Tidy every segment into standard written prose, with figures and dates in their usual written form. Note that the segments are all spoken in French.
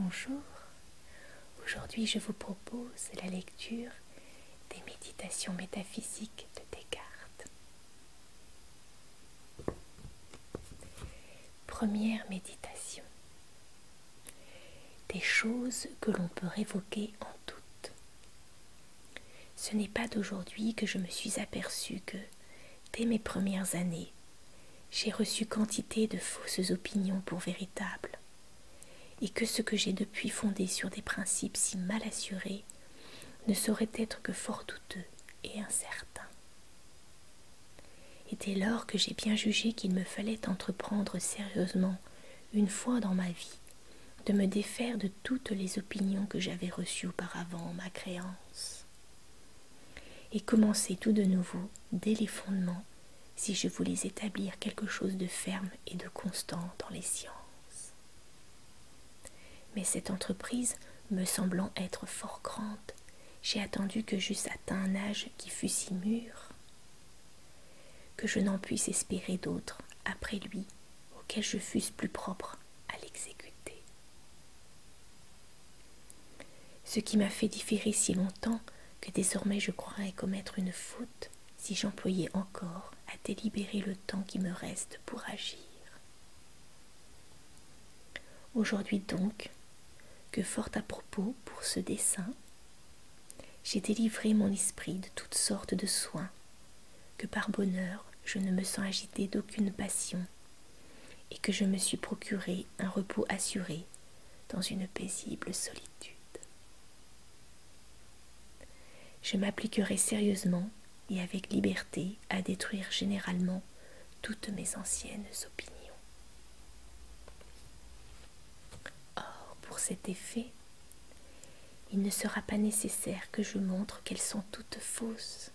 Bonjour, aujourd'hui je vous propose la lecture des méditations métaphysiques de Descartes. Première méditation. Des choses que l'on peut révoquer en doute. Ce n'est pas d'aujourd'hui que je me suis aperçu que, dès mes premières années, j'ai reçu quantité de fausses opinions pour véritables, et que ce que j'ai depuis fondé sur des principes si mal assurés ne saurait être que fort douteux et incertain. Et dès lors que j'ai bien jugé qu'il me fallait entreprendre sérieusement, une fois dans ma vie, de me défaire de toutes les opinions que j'avais reçues auparavant en ma créance, et commencer tout de nouveau, dès les fondements, si je voulais établir quelque chose de ferme et de constant dans les sciences. Mais cette entreprise me semblant être fort grande, j'ai attendu que j'eusse atteint un âge qui fût si mûr, que je n'en puisse espérer d'autre après lui, auquel je fusse plus propre à l'exécuter. Ce qui m'a fait différer si longtemps que désormais je croirais commettre une faute si j'employais encore à délibérer le temps qui me reste pour agir. Aujourd'hui donc, que fort à propos pour ce dessein, j'ai délivré mon esprit de toutes sortes de soins, que par bonheur je ne me sens agité d'aucune passion, et que je me suis procuré un repos assuré dans une paisible solitude. Je m'appliquerai sérieusement et avec liberté à détruire généralement toutes mes anciennes opinions. Or, pour cet effet, il ne sera pas nécessaire que je montre qu'elles sont toutes fausses,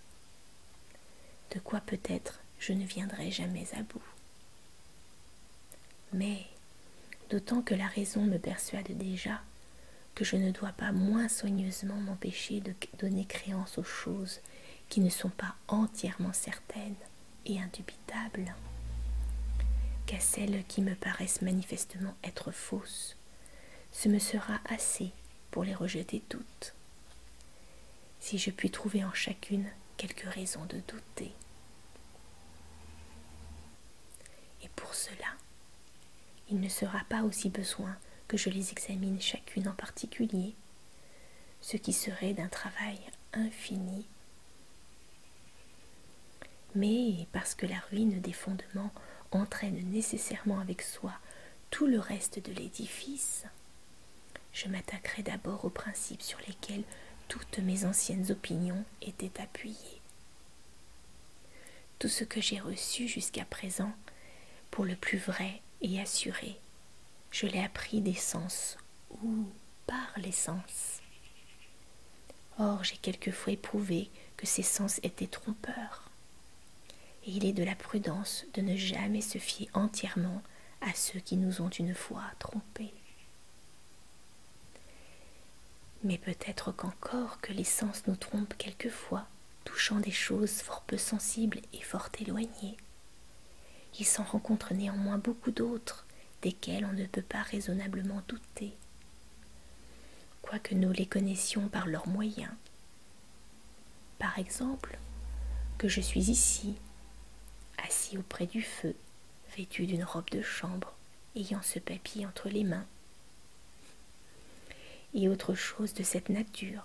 de quoi peut-être je ne viendrai jamais à bout. Mais, d'autant que la raison me persuade déjà que je ne dois pas moins soigneusement m'empêcher de donner créance aux choses qui ne sont pas entièrement certaines et indubitables, qu'à celles qui me paraissent manifestement être fausses, ce me sera assez pour les rejeter toutes, si je puis trouver en chacune quelque raison de douter. Et pour cela, il ne sera pas aussi besoin que je les examine chacune en particulier, ce qui serait d'un travail infini. Mais parce que la ruine des fondements entraîne nécessairement avec soi tout le reste de l'édifice, je m'attaquerai d'abord aux principes sur lesquels toutes mes anciennes opinions étaient appuyées. Tout ce que j'ai reçu jusqu'à présent, pour le plus vrai et assuré, je l'ai appris des sens ou par les sens. Or, j'ai quelquefois éprouvé que ces sens étaient trompeurs, et il est de la prudence de ne jamais se fier entièrement à ceux qui nous ont une fois trompés. Mais peut-être qu'encore que les sens nous trompent quelquefois, touchant des choses fort peu sensibles et fort éloignées. Il s'en rencontre néanmoins beaucoup d'autres, desquelles on ne peut pas raisonnablement douter, quoique nous les connaissions par leurs moyens. Par exemple, que je suis ici, assis auprès du feu, vêtu d'une robe de chambre, ayant ce papier entre les mains, et autre chose de cette nature.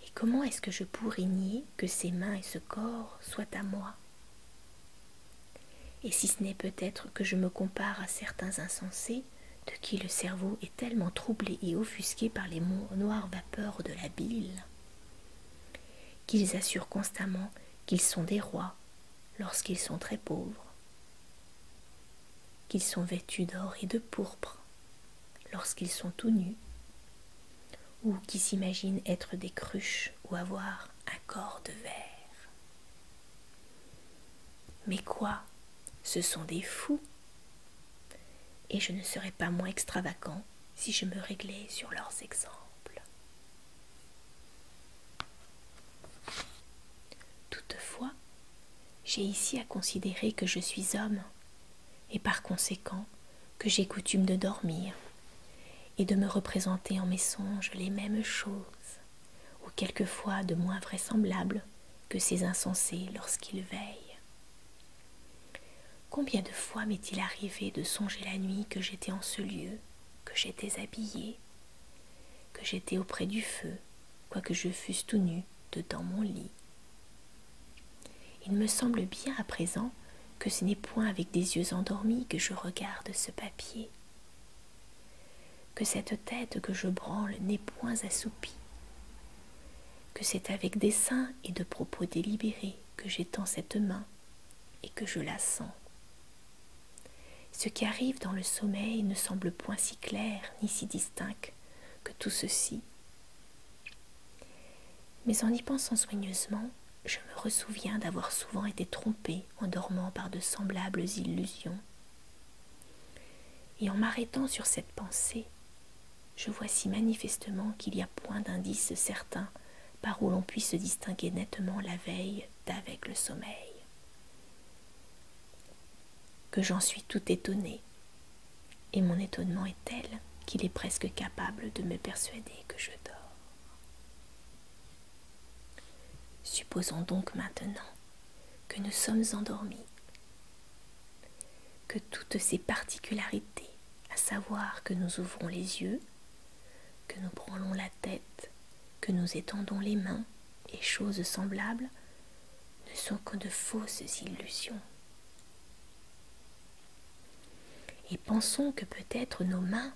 Et comment est-ce que je pourrais nier que ces mains et ce corps soient à moi? Et si ce n'est peut-être que je me compare à certains insensés, de qui le cerveau est tellement troublé et offusqué par les noires vapeurs de la bile, qu'ils assurent constamment qu'ils sont des rois lorsqu'ils sont très pauvres, qu'ils sont vêtus d'or et de pourpre lorsqu'ils sont tout nus, ou qui s'imaginent être des cruches ou avoir un corps de verre. Mais quoi? Ce sont des fous, et je ne serais pas moins extravagant si je me réglais sur leurs exemples. Toutefois, j'ai ici à considérer que je suis homme, et par conséquent que j'ai coutume de dormir, et de me représenter en mes songes les mêmes choses, ou quelquefois de moins vraisemblables que ces insensés lorsqu'ils veillent. Combien de fois m'est-il arrivé de songer la nuit que j'étais en ce lieu, que j'étais habillée, que j'étais auprès du feu, quoique je fusse tout nu dedans mon lit. Il me semble bien à présent que ce n'est point avec des yeux endormis que je regarde ce papier, que cette tête que je branle n'est point assoupie, que c'est avec dessein et de propos délibérés que j'étends cette main et que je la sens. Ce qui arrive dans le sommeil ne semble point si clair ni si distinct que tout ceci. Mais en y pensant soigneusement, je me ressouviens d'avoir souvent été trompée en dormant par de semblables illusions. Et en m'arrêtant sur cette pensée, je vois si manifestement qu'il y a point d'indice certain par où l'on puisse distinguer nettement la veille d'avec le sommeil, que j'en suis tout étonnée, et mon étonnement est tel qu'il est presque capable de me persuader que je dors. Supposons donc maintenant que nous sommes endormis, que toutes ces particularités, à savoir que nous ouvrons les yeux, que nous branlons la tête, que nous étendons les mains et choses semblables, ne sont que de fausses illusions. Et pensons que peut-être nos mains,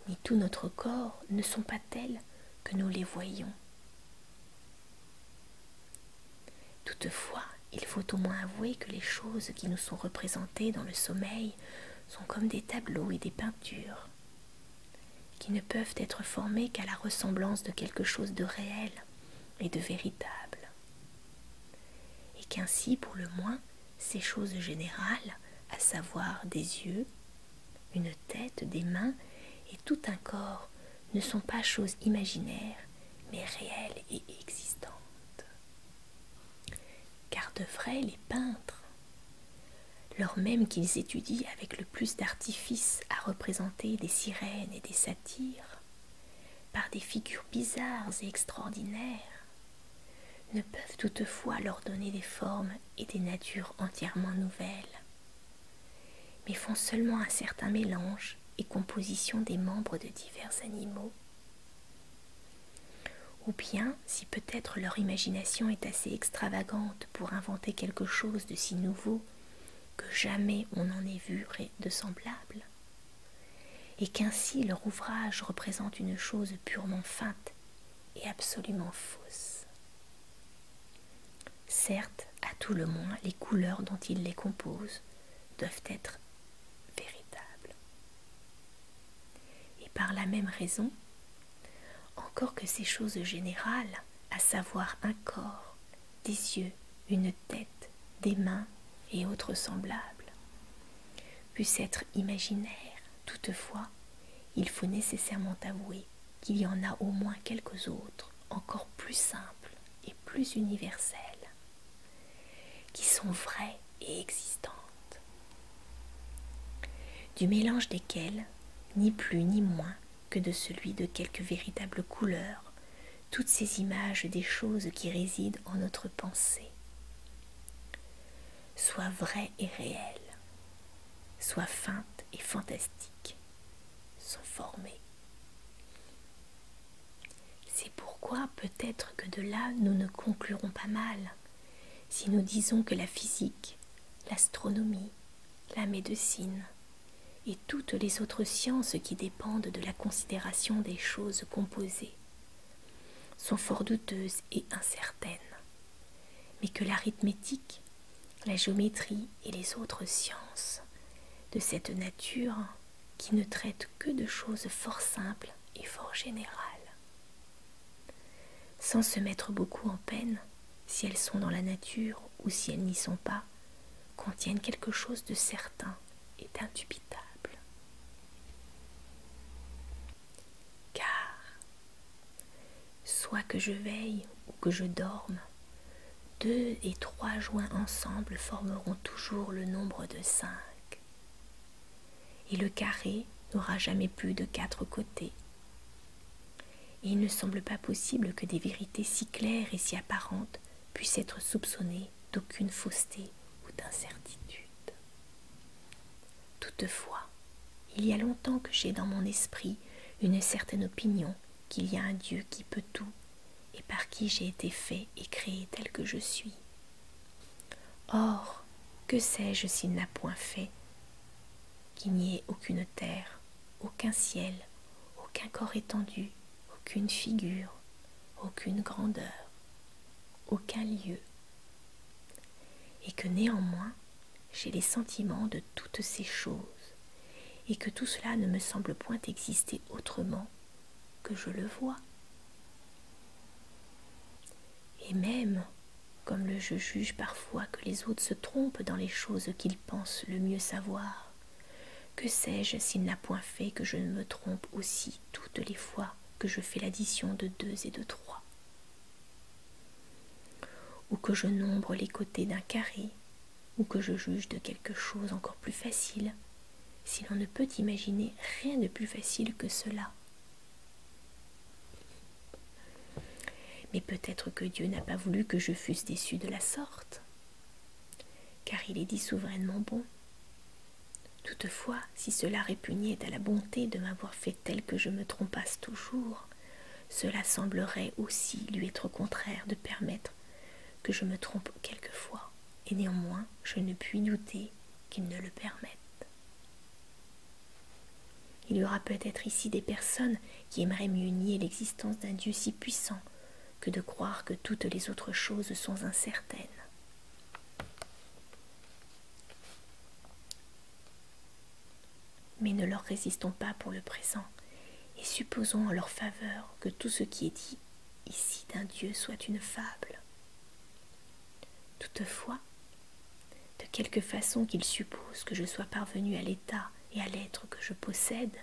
ni tout notre corps, ne sont pas tels que nous les voyons. Toutefois, il faut au moins avouer que les choses qui nous sont représentées dans le sommeil sont comme des tableaux et des peintures, qui ne peuvent être formées qu'à la ressemblance de quelque chose de réel et de véritable, et qu'ainsi, pour le moins, ces choses générales, à savoir des yeux, une tête, des mains et tout un corps, ne sont pas choses imaginaires, mais réelles et existantes. Car de vrai, les peintres, lors même qu'ils étudient avec le plus d'artifice à représenter des sirènes et des satyres, par des figures bizarres et extraordinaires, ne peuvent toutefois leur donner des formes et des natures entièrement nouvelles, mais font seulement un certain mélange et composition des membres de divers animaux. Ou bien, si peut-être leur imagination est assez extravagante pour inventer quelque chose de si nouveau que jamais on n'en ait vu de semblable, et qu'ainsi leur ouvrage représente une chose purement feinte et absolument fausse. Certes, à tout le moins, les couleurs dont ils les composent doivent être véritables. Et par la même raison, encore que ces choses générales, à savoir un corps, des yeux, une tête, des mains et autres semblables, puissent être imaginaires, toutefois, il faut nécessairement avouer qu'il y en a au moins quelques autres, encore plus simples et plus universelles, qui sont vraies et existantes, du mélange desquelles, ni plus ni moins que de celui de quelques véritables couleurs, toutes ces images des choses qui résident en notre pensée, soit vraies et réelles, soit feintes et fantastiques, sont formées. C'est pourquoi peut-être que de là nous ne conclurons pas mal, si nous disons que la physique, l'astronomie, la médecine, et toutes les autres sciences qui dépendent de la considération des choses composées sont fort douteuses et incertaines, mais que l'arithmétique, la géométrie et les autres sciences de cette nature qui ne traitent que de choses fort simples et fort générales, sans se mettre beaucoup en peine, si elles sont dans la nature ou si elles n'y sont pas, contiennent quelque chose de certain et d'indubitable. Car, soit que je veille ou que je dorme, 2 et 3 joints ensemble formeront toujours le nombre de 5. Et le carré n'aura jamais plus de 4 côtés. Et il ne semble pas possible que des vérités si claires et si apparentes puissent être soupçonnées d'aucune fausseté ou d'incertitude. Toutefois, il y a longtemps que j'ai dans mon esprit une certaine opinion qu'il y a un Dieu qui peut tout et par qui j'ai été fait et créé tel que je suis. Or, que sais-je s'il n'a point fait qu'il n'y ait aucune terre, aucun ciel, aucun corps étendu, aucune figure, aucune grandeur, aucun lieu, et que néanmoins j'ai les sentiments de toutes ces choses, et que tout cela ne me semble point exister autrement que je le vois. Et même, comme je juge parfois que les autres se trompent dans les choses qu'ils pensent le mieux savoir, que sais-je s'il n'a point fait que je ne me trompe aussi toutes les fois que je fais l'addition de 2 et de 3, ou que je nombre les côtés d'un carré, ou que je juge de quelque chose encore plus facile, si l'on ne peut imaginer rien de plus facile que cela. Mais peut-être que Dieu n'a pas voulu que je fusse déçu de la sorte, car il est dit souverainement bon. Toutefois, si cela répugnait à la bonté de m'avoir fait tel que je me trompasse toujours, cela semblerait aussi lui être contraire de permettre que je me trompe quelquefois, et néanmoins je ne puis douter qu'il ne le permette. Il y aura peut-être ici des personnes qui aimeraient mieux nier l'existence d'un Dieu si puissant que de croire que toutes les autres choses sont incertaines. Mais ne leur résistons pas pour le présent, et supposons en leur faveur que tout ce qui est dit ici d'un Dieu soit une fable. Toutefois, de quelque façon qu'il suppose que je sois parvenu à l'état et à l'être que je possède,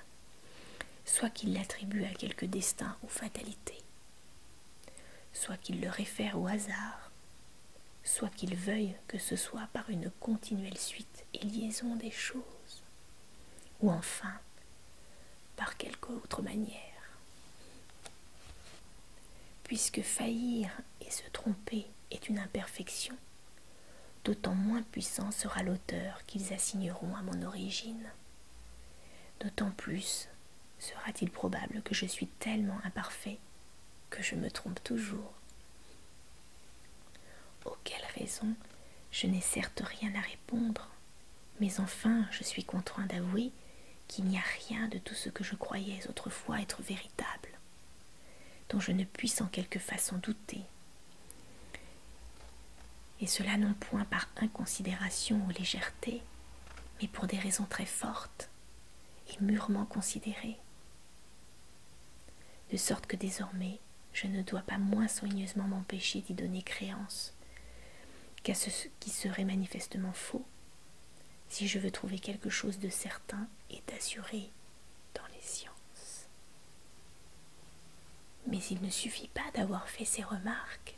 soit qu'il l'attribue à quelque destin ou fatalité, soit qu'il le réfère au hasard, soit qu'il veuille que ce soit par une continuelle suite et liaison des choses, ou enfin par quelque autre manière. Puisque faillir et se tromper est une imperfection, d'autant moins puissant sera l'auteur qu'ils assigneront à mon origine. D'autant plus sera-t-il probable que je suis tellement imparfait que je me trompe toujours. Auquel raison, je n'ai certes rien à répondre, mais enfin je suis contraint d'avouer qu'il n'y a rien de tout ce que je croyais autrefois être véritable, dont je ne puisse en quelque façon douter. Et cela non point par inconsidération ou légèreté, mais pour des raisons très fortes et mûrement considérées. De sorte que désormais, je ne dois pas moins soigneusement m'empêcher d'y donner créance qu'à ce qui serait manifestement faux, si je veux trouver quelque chose de certain et d'assuré dans les sciences. Mais il ne suffit pas d'avoir fait ces remarques.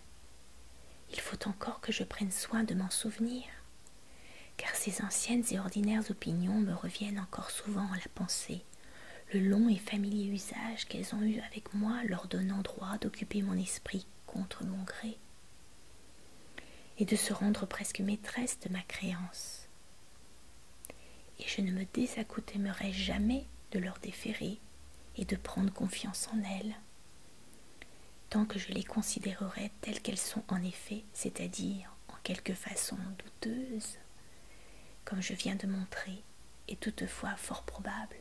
Il faut encore que je prenne soin de m'en souvenir, car ces anciennes et ordinaires opinions me reviennent encore souvent à la pensée, le long et familier usage qu'elles ont eu avec moi leur donnant droit d'occuper mon esprit contre mon gré, et de se rendre presque maîtresse de ma créance. Et je ne me désaccoutumerai jamais de leur déférer et de prendre confiance en elles, tant que je les considérerai telles qu'elles sont en effet, c'est-à-dire en quelque façon douteuses, comme je viens de montrer, et toutefois fort probables,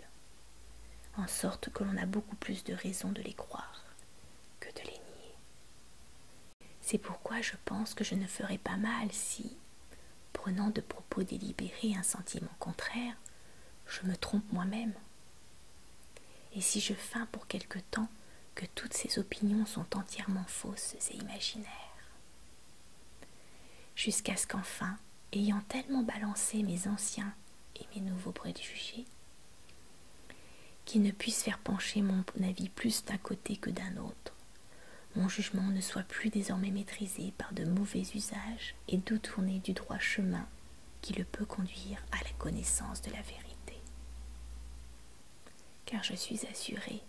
en sorte que l'on a beaucoup plus de raison de les croire que de les nier. C'est pourquoi je pense que je ne ferais pas mal si, prenant de propos délibérés un sentiment contraire, je me trompe moi-même. Et si je feins pour quelque temps que toutes ces opinions sont entièrement fausses et imaginaires, jusqu'à ce qu'enfin, ayant tellement balancé mes anciens et mes nouveaux préjugés, qu'ils ne puissent faire pencher mon avis plus d'un côté que d'un autre, mon jugement ne soit plus désormais maîtrisé par de mauvais usages et détourné du droit chemin qui le peut conduire à la connaissance de la vérité. car je suis assurée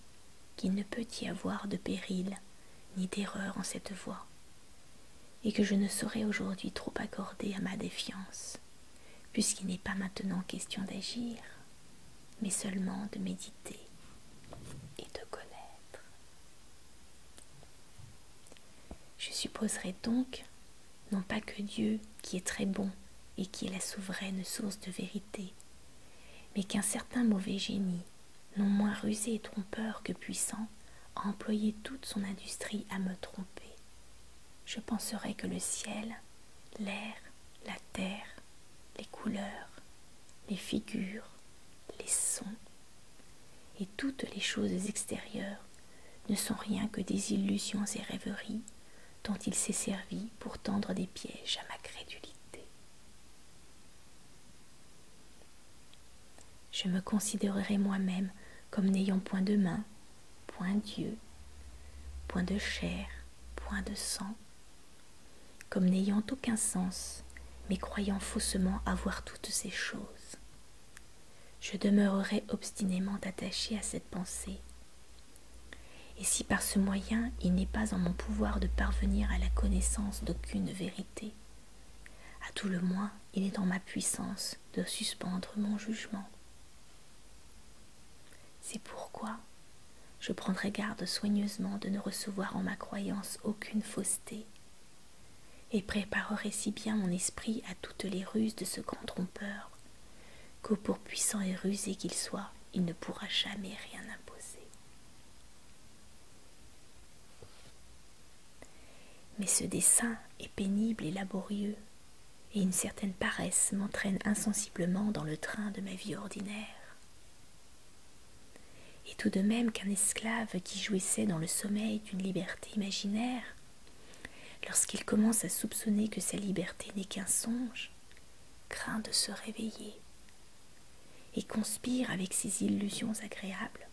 qu'il ne peut y avoir de péril ni d'erreur en cette voie, et que je ne saurais aujourd'hui trop accorder à ma défiance, puisqu'il n'est pas maintenant question d'agir, mais seulement de méditer et de connaître. Je supposerais donc, non pas que Dieu, qui est très bon et qui est la souveraine source de vérité, mais qu'un certain mauvais génie, non moins rusé et trompeur que puissant, a employé toute son industrie à me tromper. Je penserais que le ciel, l'air, la terre, les couleurs, les figures, les sons et toutes les choses extérieures ne sont rien que des illusions et rêveries dont il s'est servi pour tendre des pièges à ma crédulité. Je me considérerai moi-même comme n'ayant point de main, point d'yeux, point de chair, point de sang, comme n'ayant aucun sens, mais croyant faussement avoir toutes ces choses. Je demeurerai obstinément attaché à cette pensée. Et si par ce moyen il n'est pas en mon pouvoir de parvenir à la connaissance d'aucune vérité, à tout le moins il est en ma puissance de suspendre mon jugement. C'est pourquoi je prendrai garde soigneusement de ne recevoir en ma croyance aucune fausseté, et préparerai si bien mon esprit à toutes les ruses de ce grand trompeur, que pour puissant et rusé qu'il soit, il ne pourra jamais rien imposer. Mais ce dessein est pénible et laborieux, et une certaine paresse m'entraîne insensiblement dans le train de ma vie ordinaire. Et tout de même qu'un esclave qui jouissait dans le sommeil d'une liberté imaginaire, lorsqu'il commence à soupçonner que sa liberté n'est qu'un songe, craint de se réveiller, et conspire avec ses illusions agréables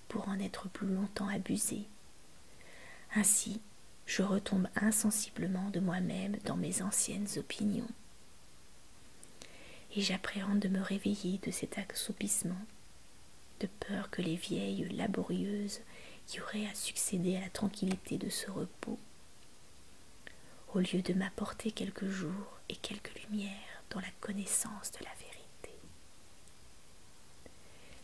pour en être plus longtemps abusé. Ainsi, je retombe insensiblement de moi-même dans mes anciennes opinions, et j'appréhende de me réveiller de cet assoupissement, de peur que les vieilles laborieuses qui auraient à succéder à la tranquillité de ce repos, au lieu de m'apporter quelques jours et quelques lumières dans la connaissance de la vérité,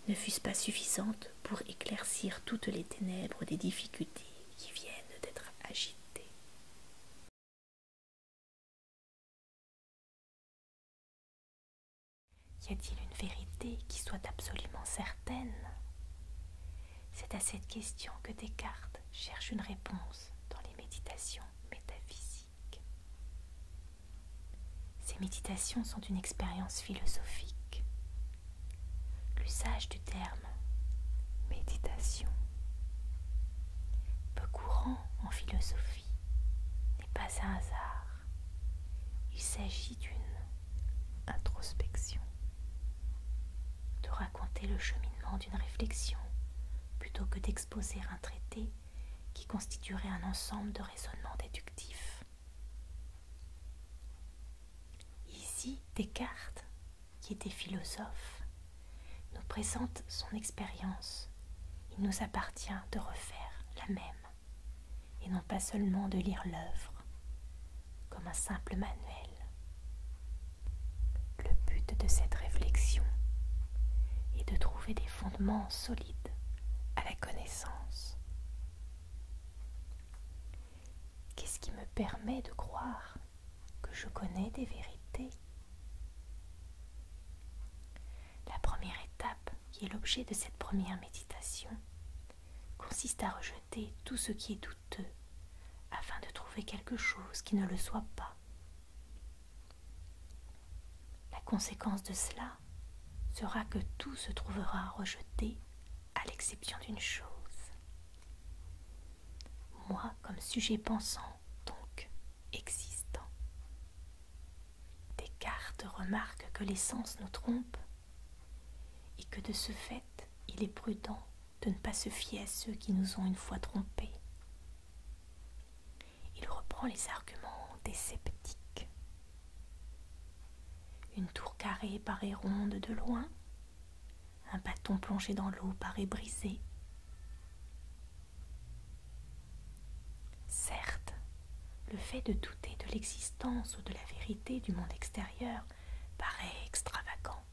ne fût-ce pas suffisante pour éclaircir toutes les ténèbres des difficultés qui viennent d'être agitées. Y a-t-il une vérité qui soit absolument certaine? C'est à cette question que Descartes cherche une réponse dans les méditations métaphysiques. Ces méditations sont une expérience philosophique. L'usage du terme méditation, peu courant en philosophie, n'est pas un hasard. Il s'agit d'une introspection, de raconter le cheminement d'une réflexion plutôt que d'exposer un traité qui constituerait un ensemble de raisonnements déductifs. Ici, Descartes, qui était philosophe, nous présente son expérience. Il nous appartient de refaire la même, et non pas seulement de lire l'œuvre comme un simple manuel. Le but de cette réflexion est de trouver des fondements solides à la connaissance. Qu'est-ce qui me permet de croire que je connais des vérités? La première étape, qui est l'objet de cette première méditation, consiste à rejeter tout ce qui est douteux afin de trouver quelque chose qui ne le soit pas. La conséquence de cela sera que tout se trouvera rejeté à l'exception d'une chose. Moi comme sujet pensant, donc existant. Descartes remarque que les sens nous trompent et que de ce fait, il est prudent de ne pas se fier à ceux qui nous ont une fois trompés. Il reprend les arguments des sceptiques. Une tour carrée paraît ronde de loin, Un bâton plongé dans l'eau paraît brisé. Certes, le fait de douter de l'existence ou de la vérité du monde extérieur paraît extravagant.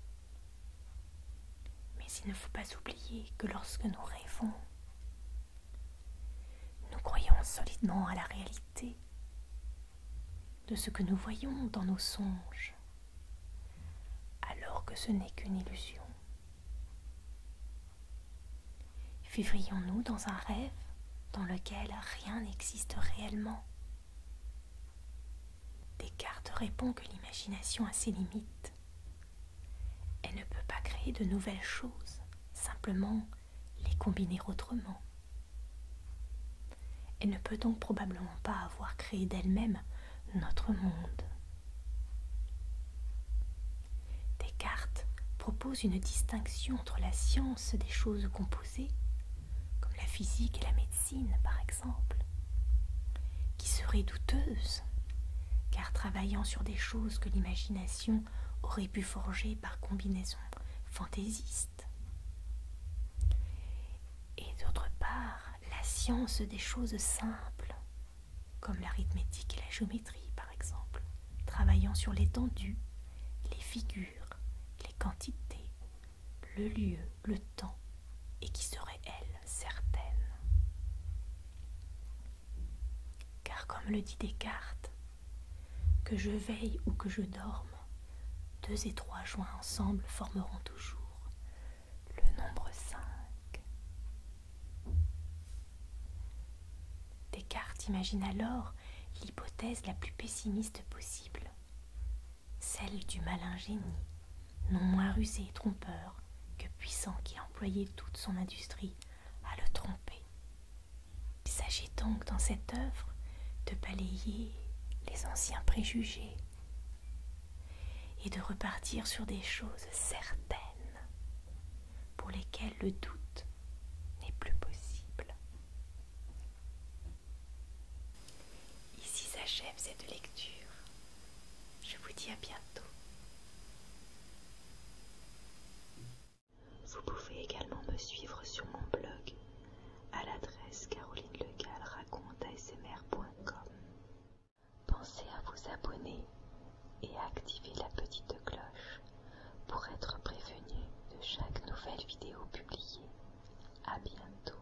Mais il ne faut pas oublier que lorsque nous rêvons, nous croyons solidement à la réalité de ce que nous voyons dans nos songes, alors que ce n'est qu'une illusion. Vivrions-nous dans un rêve dans lequel rien n'existe réellement? Descartes répond que l'imagination a ses limites. Elle ne peut pas créer de nouvelles choses, simplement les combiner autrement. Elle ne peut donc probablement pas avoir créé d'elle-même notre monde. Descartes propose une distinction entre la science des choses composées, comme la physique et la médecine par exemple, qui serait douteuse, car travaillant sur des choses que l'imagination aurait pu forger par combinaison fantaisiste. Et d'autre part, la science des choses simples, comme l'arithmétique et la géométrie par exemple, travaillant sur l'étendue, les figures, les quantités, le lieu, le temps, et qui serait, elle, certaine. Car comme le dit Descartes, que je veille ou que je dorme, 2 et 3 joints ensemble formeront toujours le nombre 5. Descartes imagine alors l'hypothèse la plus pessimiste possible, celle du malin génie, non moins rusé et trompeur que puissant, qui employait toute son industrie à le tromper. Il s'agit donc dans cette œuvre de balayer les anciens préjugés et de repartir sur des choses certaines pour lesquelles le doute n'est plus possible. Ici s'achève cette lecture. Je vous dis à bientôt. Vous pouvez également me suivre sur mon blog à l'adresse carolinelegale@asmr.com. Pensez à vous abonner et à activer la petite cloche pour être prévenu de chaque nouvelle vidéo publiée. À bientôt.